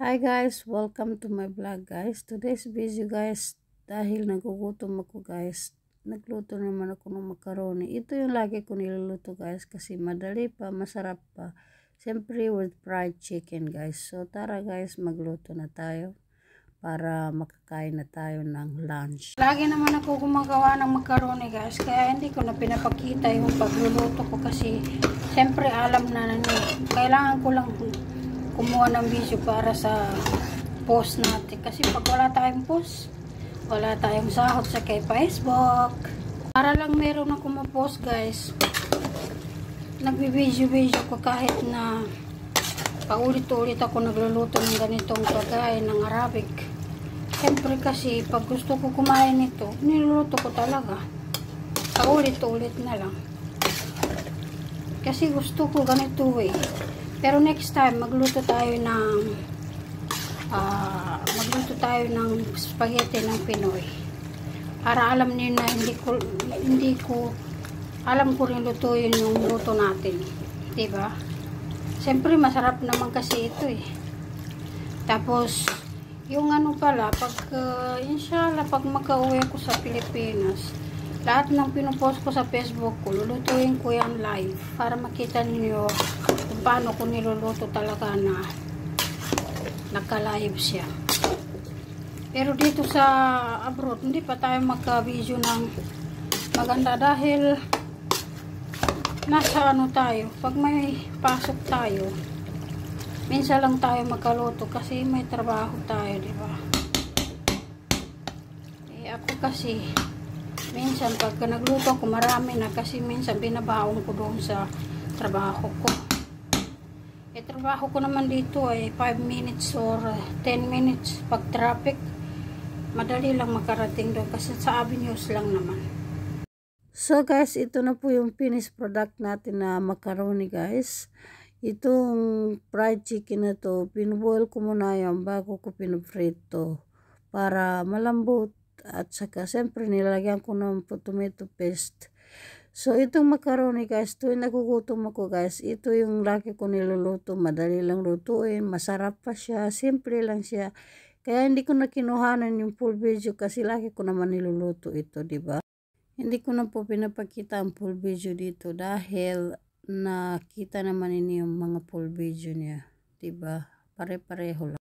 Hi guys, welcome to my vlog guys. Today's video guys, dahil nagugutom ako guys, nagluto naman ako ng macaroni. Ito yung lagi ko niluluto guys kasi madali pa, masarap pa. Siyempre with fried chicken guys. So tara guys, magluto na tayo para makakain na tayo ng lunch. Lagi naman ako gumagawa ng macaroni guys, kaya hindi ko na pinapakita yung pagluluto ko kasi siyempre alam na kailangan ko lang kumuha ng video para sa post natin. Kasi pag wala tayong post, wala tayong sahod sa kay Facebook. Para lang meron ako ma-post guys. Nagbi-video ko kahit na paulit-ulit ako nagluluto ng ganitong pagkain ng Arabic. Siyempre kasi pag gusto ko kumain nito, niluluto ko talaga. Paulit-ulit na lang. Kasi gusto ko ganito eh. Pero next time magluto tayo ng spaghetti ng Pinoy. Para alam niyo na hindi ko alam ko rin lutuin yung luto natin. 'Di ba? Siyempre masarap naman kasi ito eh. Tapos yung ano pala pag inshallah pag makauwi ako sa Pilipinas, lahat ng pinupost ko sa Facebook ko, lulutuin ko yan live para makita niyo kung paano ko niluluto talaga na naka-live siya. Pero dito sa abroad, hindi pa tayo magka-video ng maganda dahil nasa ano tayo, pag may pasok tayo, minsan lang tayo magkaluto kasi may trabaho tayo, di ba? Ako kasi minsan pag nagluto ako marami na kasi minsan binabaon ko doon sa trabaho ko. Trabaho ko naman dito ay 5 minutes or 10 minutes pag traffic. Madali lang makarating doon kasi sa avenues lang naman. So guys, ito na po yung finished product natin na macaroni guys. Itong fried chicken na to, pinuboil ko muna yan bago ko pinuprito para malambot. At saka siyempre nilagyan ko ng tomato paste. So itong macaroni guys, tuwing nagugutom ako guys, ito yung lagi ko niluluto. Madali lang lutuin, masarap pa siya, simple lang siya. Kaya hindi ko na kinuhanan yung full video kasi lagi ko naman niluluto ito, di ba? Hindi ko na po pinapakita ang full video dito dahil nakita naman ninyo yung mga full video niya, di ba? Pare-pareho lang.